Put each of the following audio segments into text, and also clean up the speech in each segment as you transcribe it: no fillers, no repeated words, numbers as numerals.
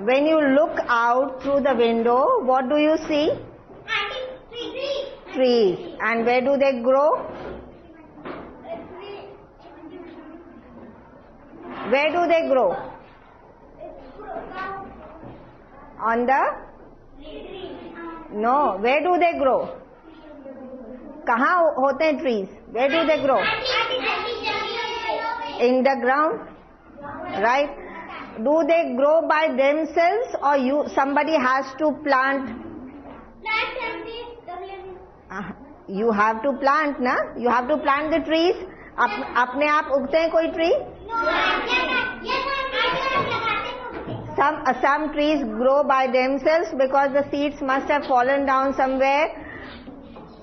When you look out through the window, what do you see? Trees. And where do they grow? Where do they grow? On the? No. Where do they grow? कहाँ होते हैं trees? Where do they grow? In the ground, right? Do they grow by themselves, or somebody has to plant? You have to plant, na? You have to plant the trees. अपने आप उगते हैं कोई tree? Some trees grow by themselves because the seeds must have fallen down somewhere.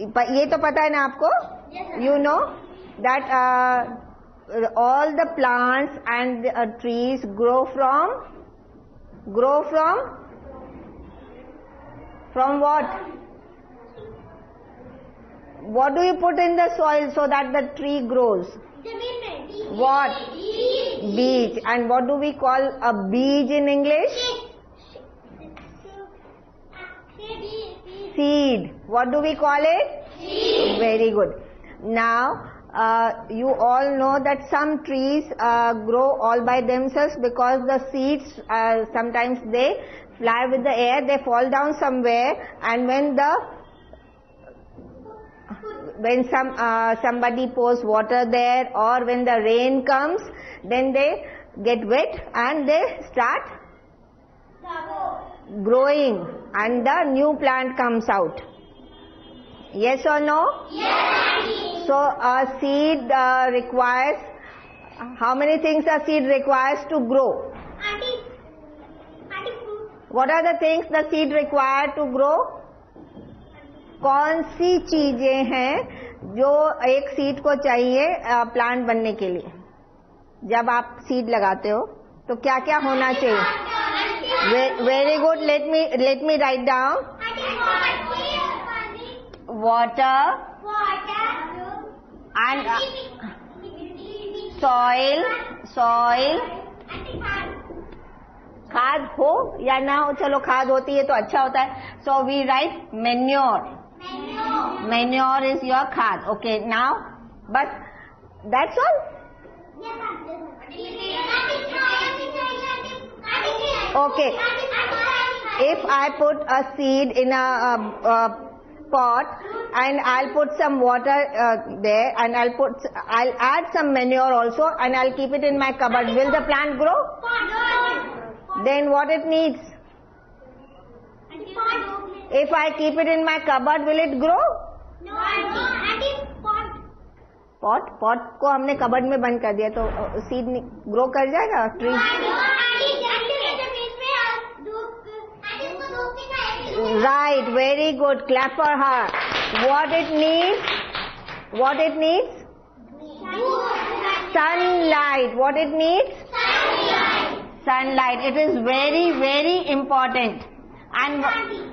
ये तो पता है ना आपको? You know that all the plants and trees grow from what? What do you put in the soil so that the tree grows? What? Beej. And what do we call a beej in English? Seed. What do we call it? Seed. Very good. Now, you all know that some trees grow all by themselves because the seeds, sometimes they fly with the air, they fall down somewhere, and when somebody pours water there, or when the rain comes, then they get wet and they start growing and the new plant comes out. Yes or no? Yes. So a seed requires, how many things a seed requires to grow? What are the things the seed require to grow? कौन सी चीजें हैं जो एक seed को चाहिए plant बनने के लिए? जब आप सीड लगाते हो तो क्या क्या होना चाहिए? Very good. Let me write down. Water and soil. खाद हो या ना हो, चलो खाद होती है तो अच्छा होता है. So we write manure. Manure is your khad. Okay, now, but that's all? Okay. If I put a seed in a pot and I'll put some water there, and I'll add some manure also, and I'll keep it in my cupboard, will the plant grow? Then what it needs? If I keep it in my cupboard, will it grow? No. pot को हमने cupboard में बंद कर दिया तो seed grow कर जाएगा tree? Right, very good. Clap for her. What it needs? Sunlight. What it needs? Sunlight. It is very, very important. And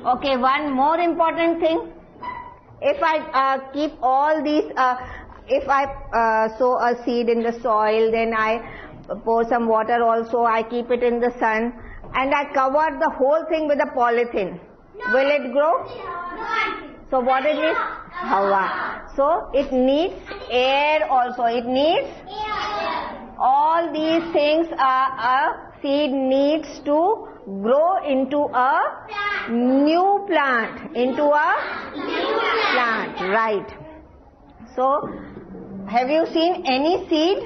okay, one more important thing. If I keep all these, if I sow a seed in the soil, then I pour some water also, I keep it in the sun, and I cover the whole thing with a polythene. Will it grow? So what it needs? Hawa. So it needs air also. It needs all these things a seed needs to grow into a new plant. Right. So, have you seen any seed?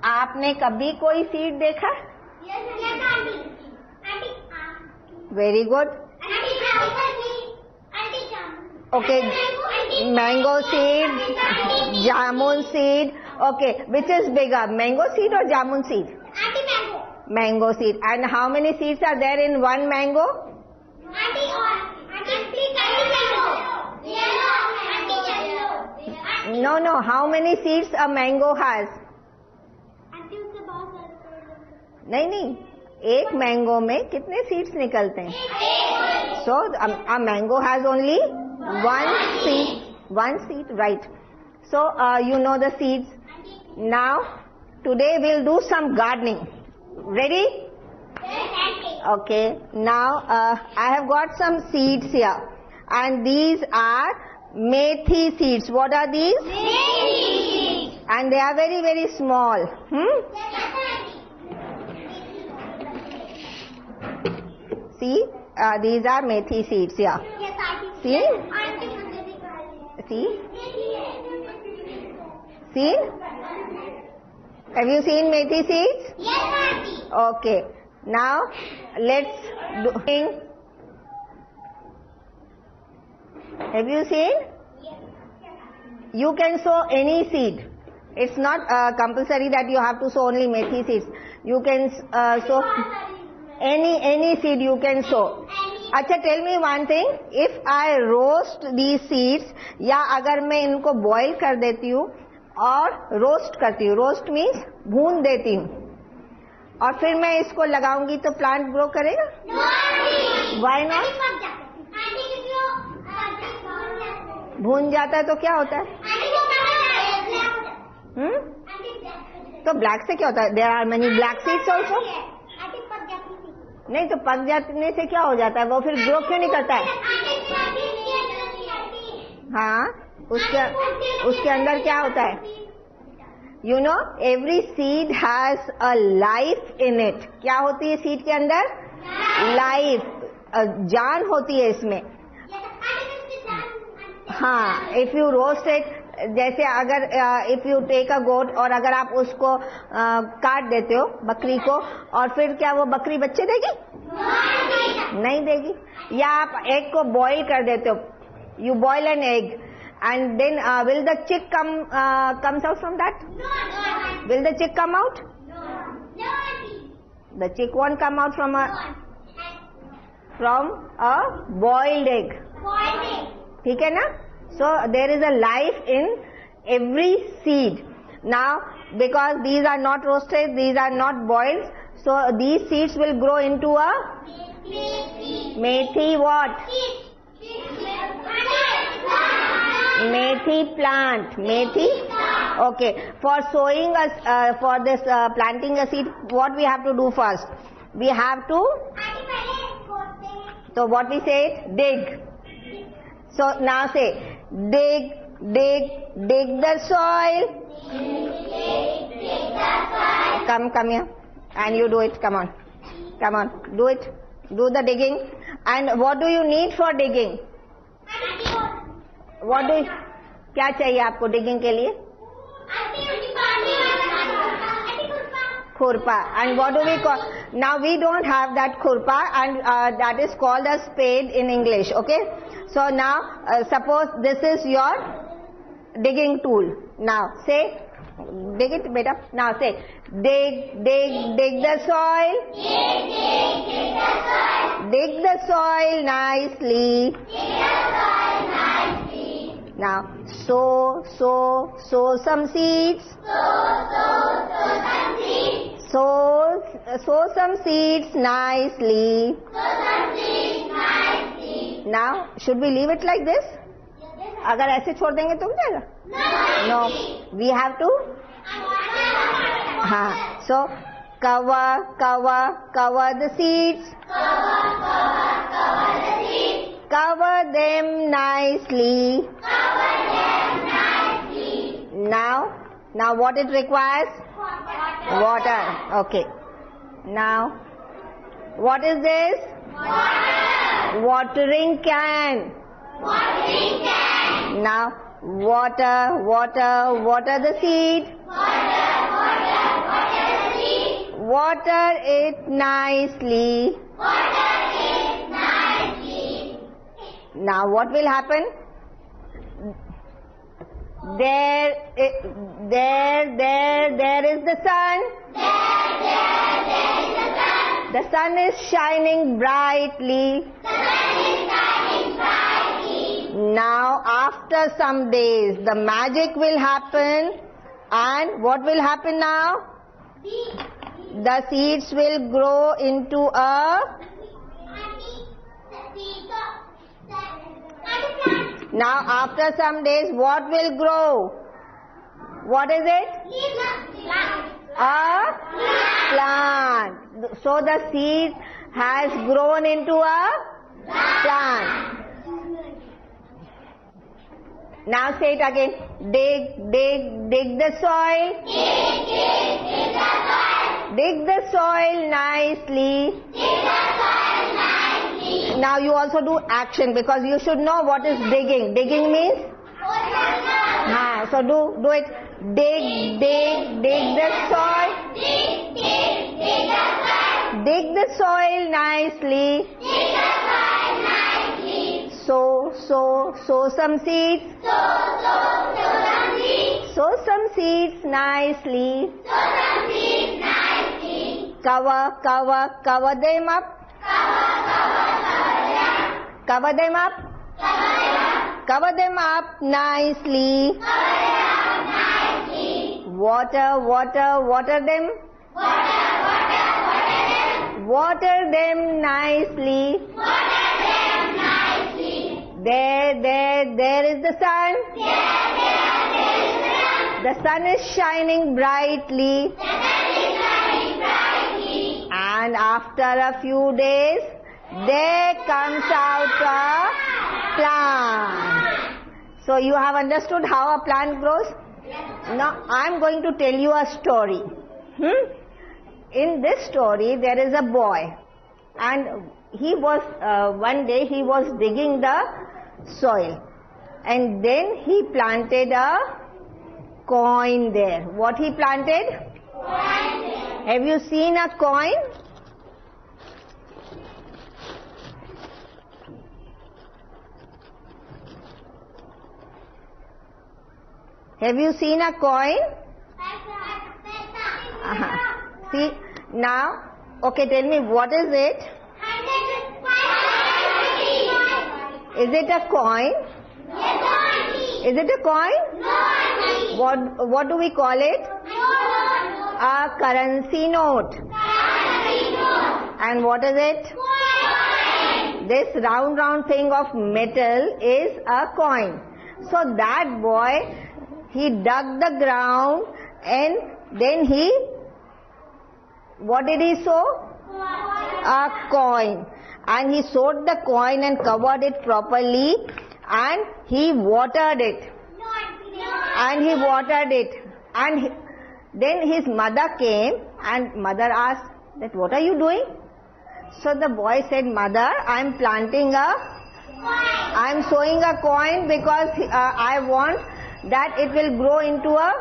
आपने कभी कोई seed देखा? Very good. Okay, mango seed, jamun seed. Okay, which is bigger, mango seed or jamun seed? Mango seed. And how many seeds are there in one mango? No. How many seeds a mango has? नहीं. एक mango में कितने seeds निकलते हैं? So a mango has only one seed, right? So you know the seeds. Now today we'll do some gardening. Ready? Okay, now I have got some seeds here, and these are methi seeds. What are these? Methi. And they are very, very small. See, these are methi seeds here. See? See? See? Have you seen methi seeds? Yes, Auntie. Okay. Now let's do. Have you seen? You can sow any seed. It's not compulsory that you have to sow only methi seeds. You can sow any seed you can sow. अच्छा, tell me one thing. If I roast these seeds, या अगर मैं इनको boil कर देती हूँ और roast करती हूँ, roast means भून देती हूँ, और फिर मैं इसको लगाऊंगी तो plant grow करेगा? Why not? भून जाता है तो क्या होता है? तो ब्लैक से क्या होता है? There are many black seeds also. नहीं तो पक जाने से क्या हो जाता है? वो फिर ग्रो क्यों नहीं करता है? हाँ, उसके अंदर क्या होता है? You know, every seed has a life in it. क्या होती है सीड के अंदर? Life, जान होती है इसमें. हाँ, if you roast it, जैसे अगर if you take a goat, और अगर आप उसको काट देते हो बकरी को, और फिर क्या वो बकरी बच्चे देगी? नहीं देगी. या आप एग को बॉईल कर देते हो, you boil an egg, and then will the chick comes out from that? Will the chick come out? The chick won't come out from a boiled egg. ठीक है ना? So there is a life in every seed. Now, because these are not roasted, these are not boiled, so these seeds will grow into a methi what? Methi plant. Methi. Okay. For sowing for this planting a seed, what we have to do first? We have to. So what we say? Dig. So now say. Dig the soil. Come here, and you do it. Come on, do it. Do the digging. And what do you need for digging? क्या चाहिए आपको digging के लिए? खुरपा. And what do we call? Now we don't have that khurpa, and that is called a spade in English. Okay. So now suppose this is your digging tool. Now say, dig it, beta. Now say, dig the soil. Dig the soil nicely. Now sow some seeds. Sow some seeds nicely. Now, should we leave it like this? अगर ऐसे छोड़ देंगे तो क्या होगा? No, we have to. हाँ, so cover the seeds. Cover them nicely. Now what it requires? Water. Okay. Now, what is this? Watering can. Now, water the seed. Water it nicely. Now, what will happen? There is the sun. The sun is shining brightly. Now, after some days, the magic will happen. And what will happen now? The seeds will grow into a... Now, after some days, what will grow? What is it? A plant. So the seed has grown into a plant. Now say it again. Dig, dig, dig the soil. Dig, dig the soil. Dig the soil nicely. Dig the soil nicely. Now you also do action because you should know what is digging. Digging means? So do it. Dig, dig, dig the soil. Dig, dig, dig the soil. Dig the soil nicely. Dig the soil nicely. Sow some seeds. Sow some seeds. Sow some seeds nicely. Sow some seeds nicely. Cover them up. Cover them up. Cover them up nicely. Water them. Water them nicely. There is the sun. The sun is shining brightly. And after a few days, there comes out a plant. So you have understood how a plant grows? Now I am going to tell you a story. In this story there is a boy, and he was one day he was digging the soil, and then he planted a coin there. What he planted? Have you seen a coin? Have you seen a coin? See, now, okay, tell me, what is it? Is it a coin? Is it a coin? What do we call it? A currency note. And what is it? This round thing of metal is a coin. So that boy, he dug the ground and then what did he sow? A coin. And he sowed the coin and covered it properly, and he watered it. And then his mother came, and mother asked that, what are you doing? So the boy said, Mother, I am sowing a coin because I want that it will grow into a...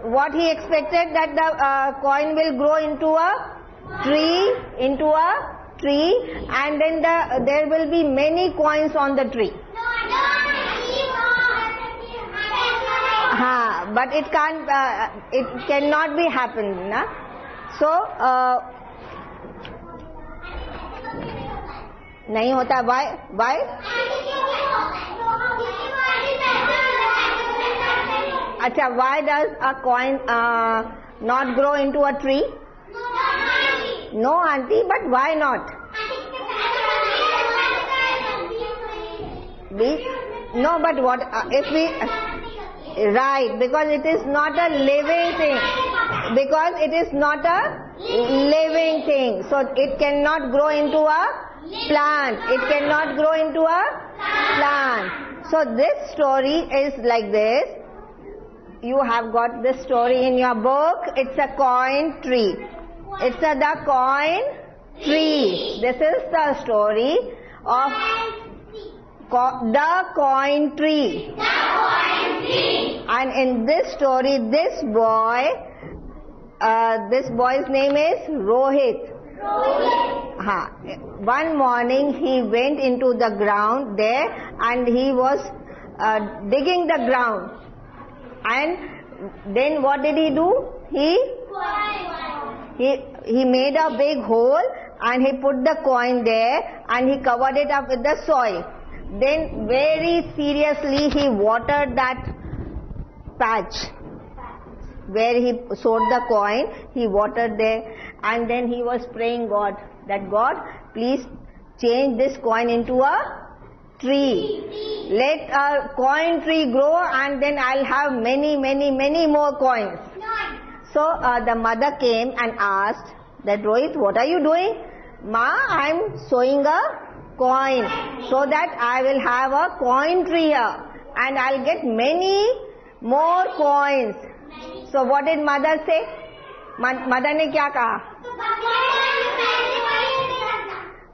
What he expected, that the coin will grow into a tree, and then there will be many coins on the tree. But it cannot be happen, na? So nahi hota. Why? Acha, why does a coin not grow into a tree? No, auntie, but why not? No, but what if we... Right, because it is not a living thing. Because it is not a living thing. So it cannot grow into a plant. It cannot grow into a plant. So this story is like this. You have got this story in your book. It's a coin tree. It's the coin tree. This is the story of the coin tree. And in this story, this boy's name is Rohit. One morning he went into the ground there, and he was digging the ground. And then what did he do? He made a big hole, and he put the coin there, and he covered it up with the soil. Then very seriously he watered that patch where he sowed the coin. He watered there, and then he was praying God, that God, please change this coin into a tree. Let a coin tree grow, and then I'll have many more coins. So the mother came and asked, That Rohit, what are you doing? Ma, I am sewing a coin so that I will have a coin tree here and I'll get many more coins. So what did mother say? Mother ने क्या कहा?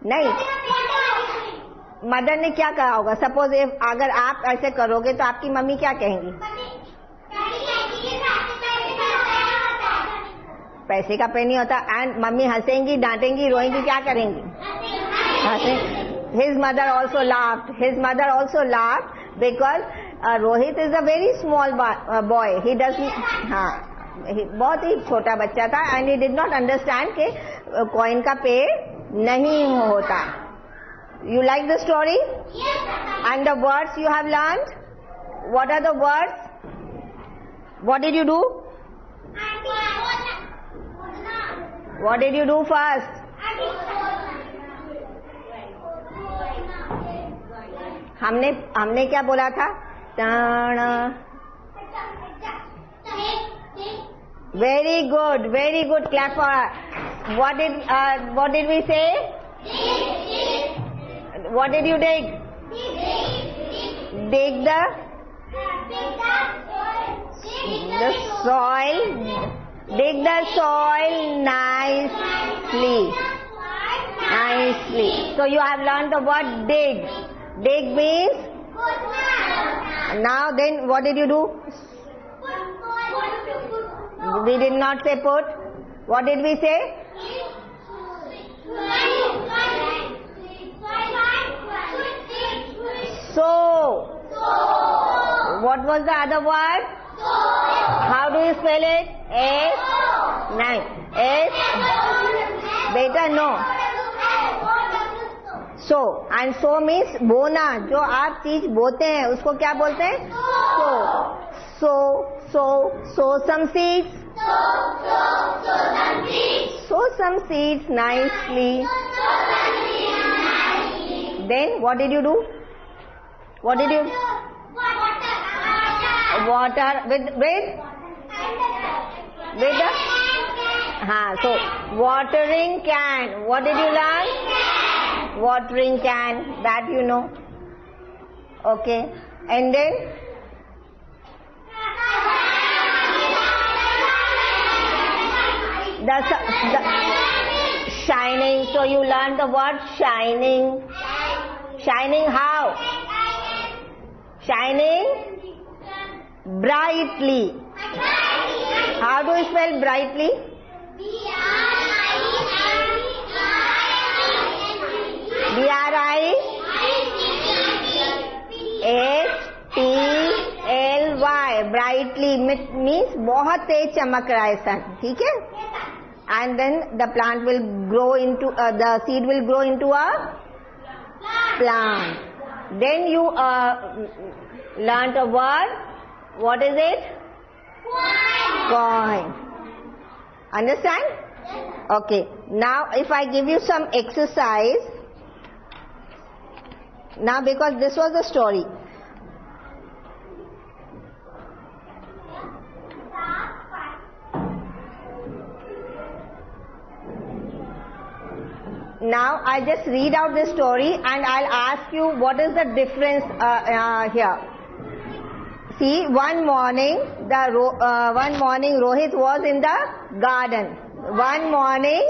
नहीं, mother ने क्या कहा होगा? Suppose अगर आप ऐसे करोगे तो आपकी मम्मी क्या कहेंगी? पैसे का पे नहीं होता. एंड मम्मी हंसेंगी, डांटेंगी, रोएंगी, क्या करेंगी? His mother also laughed. His mother also laughed because Rohit is a very small boy. He doesn't, बहुत ही छोटा बच्चा था and he did not understand कि coin का पे नहीं होता. You like the story? Yes. And the words you have learned? What are the words? What did you do? What did you do first? हमने क्या बोला था? Very good, very good. Clap for her. What did we say? What did you dig? Dig the soil. Dig the soil nicely. So you have learned the word dig. Dig means. Now then, what did you do? We did not say put. What did we say? Sow. What was the other word? How do you spell it? S. Nine. S. Beta no. Sow. And sow means बोना. जो आप चीज बोते हैं उसको क्या बोलते हैं? Sow some seeds. Sow some seeds nicely. Then what did you do? What did you? Water with the. So watering can. What did you learn? Watering can. That you know. Okay. And then. The shining. So you learned the word shining. Shining how? Shining brightly. How do you spell brightly? B-R-I-H-T-L-Y. Brightly means बहुत तेज चमक रहा है सन. ठीक है? And then the plant will grow into the seed will grow into a plant. Then you learnt a word. What is it? Coin. Understand? Okay. Now if I give you some exercise. Now because this was the story. Now I just read out the story and I'll ask you what is the difference here. See, one morning Rohit was in the garden. One morning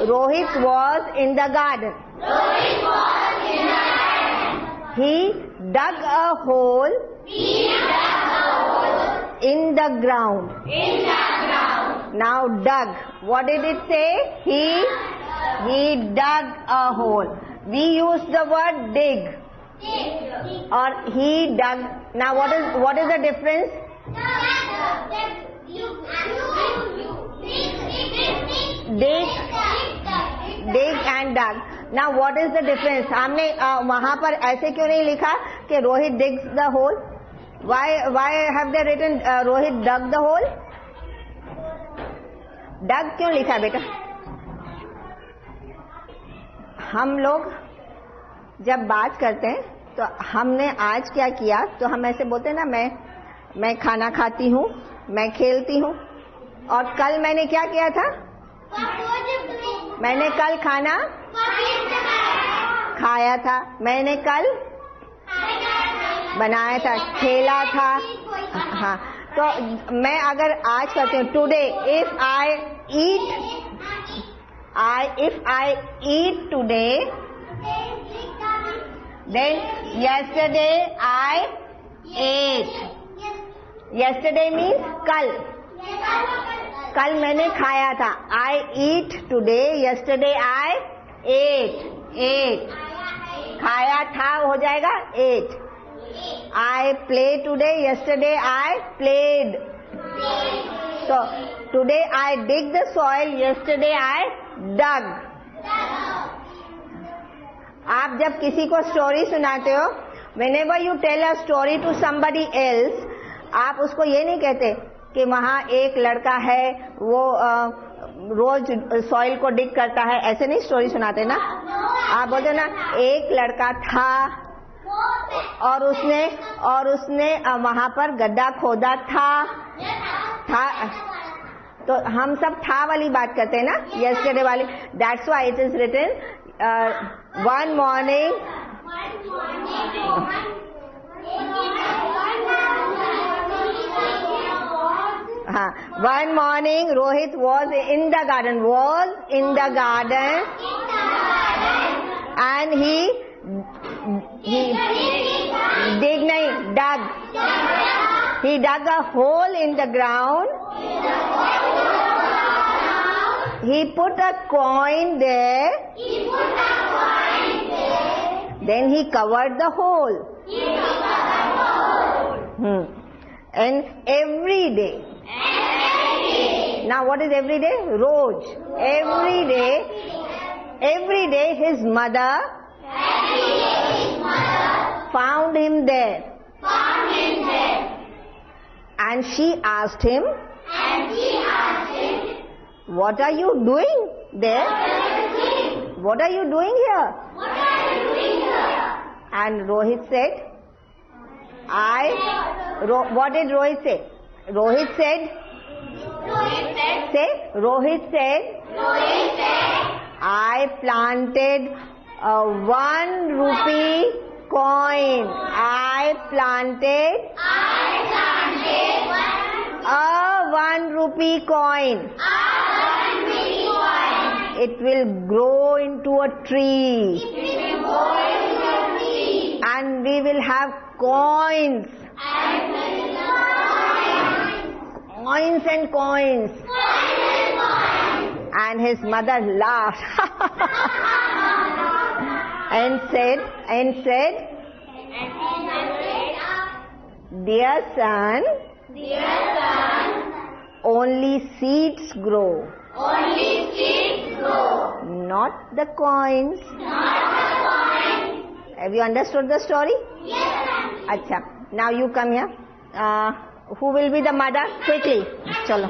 Rohit was in the garden. He dug a hole in the ground. Now dug. What did it say? He dug a hole. We use the word dig. Or he dug. Now what is the difference? Dig and dug. Now what is the difference? हमने वहाँ पर ऐसे क्यों नहीं लिखा कि Rohit digs the hole? Why have they written Rohit dug the hole? Dug क्यों लिखा बेटा? हम लोग जब बात करते हैं तो हमने आज क्या किया, तो हम ऐसे बोलते हैं ना, मैं खाना खाती हूँ मैं खेलती हूँ। और कल मैंने क्या किया था? मैंने कल खाना खाया था। मैंने कल बनाया था, खेला था। हाँ, तो मैं अगर आज कहती हूँ today, if I eat today, then yesterday I ate. Yesterday means कल, कल मैंने खाया था। I eat today, yesterday I ate. खाया था हो जाएगा ate. I play today, yesterday I played. So today I dig the soil, yesterday I dug. आप जब किसी को स्टोरी सुनाते हो, whenever you tell a story to somebody else, आप उसको ये नहीं कहते कि वहाँ एक लड़का है वो रोज सॉइल को डिग करता है, ऐसे नहीं स्टोरी सुनाते ना। आप बोलते ना एक लड़का था और उसने वहाँ पर गड्ढा खोदा था। तो हम सब था वाली बात करते हैं ना, yesterday वाली। That's why it is written one morning. One morning Rohit was in the garden, and he dug a hole in the ground. He put a coin there. Then he covered the hole. And every day. Now what is every day? Roj. Every day his mother found him there. And she asked him, what are you doing there? What are you doing here? And Rohit said, what did Rohit say? Rohit said, I planted a 1 rupee coin. I planted a 1 rupee coin. It will grow into a tree. And we will have coins. Coins. And his mother laughed and said, dear son, only seeds grow. Not the coins. Have you understood the story? Yes. Acha. Now you come here. Who will be the mother? Quickly. Chalo.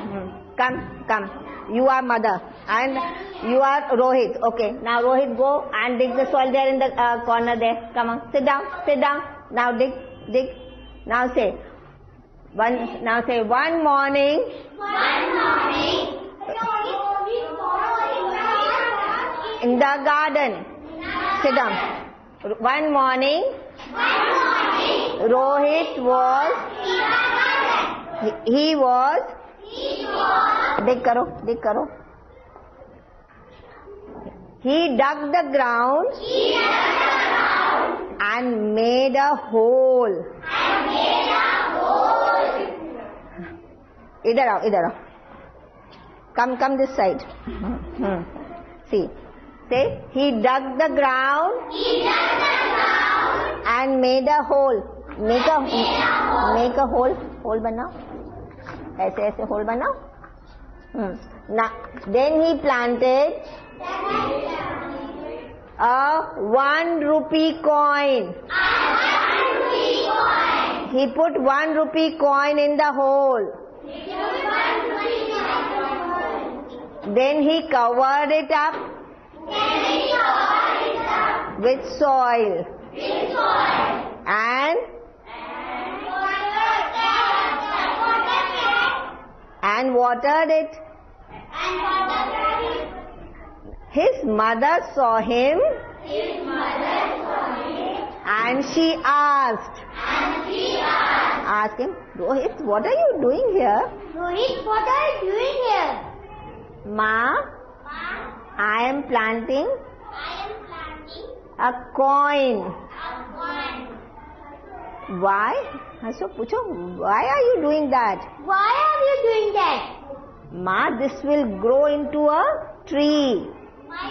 Come. You are mother and you are Rohit. Okay. Now Rohit, go and dig the soil there in the corner there. Come on. Sit down. Now dig. Now say one morning. In the garden. Sit down. One morning. Rohit was. He was. Dig karo. He dug the ground. And made a hole. Idhar aao. Come this side. See. Say, he dug the ground. And made a hole. Make a hole. Hole banao. ऐसे hole banao. Now, then he planted a 1 rupee coin. He put 1 rupee coin in the hole. Then he covered it up with soil. and watered it. And watered it. His mother saw him His mother saw him. and she asked. And she asked, Asked him, Rohit, what are you doing here? Rohit, what are you doing here? Ma, Ma, I am planting I am planting a coin. a coin. Why? So, पूछो, why are you doing that? Why are you doing that? Ma, this will grow into a tree. Ma,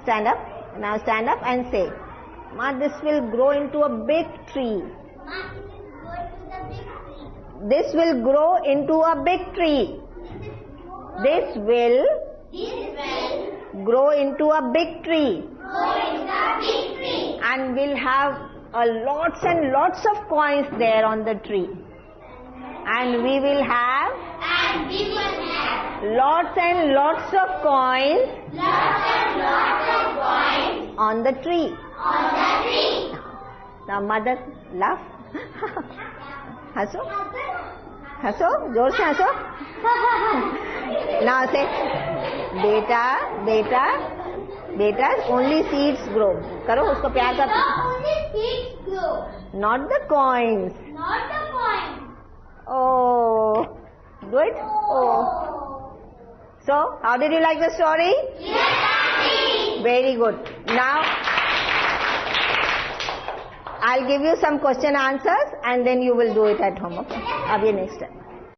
Stand up. Now stand up and say, Ma, this will grow into a big tree. Ma, This will grow into a big tree. This will this will grow into a big tree. grow in the big tree. And we'll have lots and lots of coins there on the tree. And we will have And we will have lots and lots of coins lots and lots of coins on the tree. on the tree. Now mother, laugh. हंसो हंसो जोर से हंसो. Now say, बेटा only seeds grow. करो उसको प्यार The कर. only seeds grow, Not the coins. not the coins. Oh, do it. Oh. So, how did you like the story? Yes, Auntie. Very good. Now, I'll give you some question answers and then you will do it at home. Okay? अब ये next time.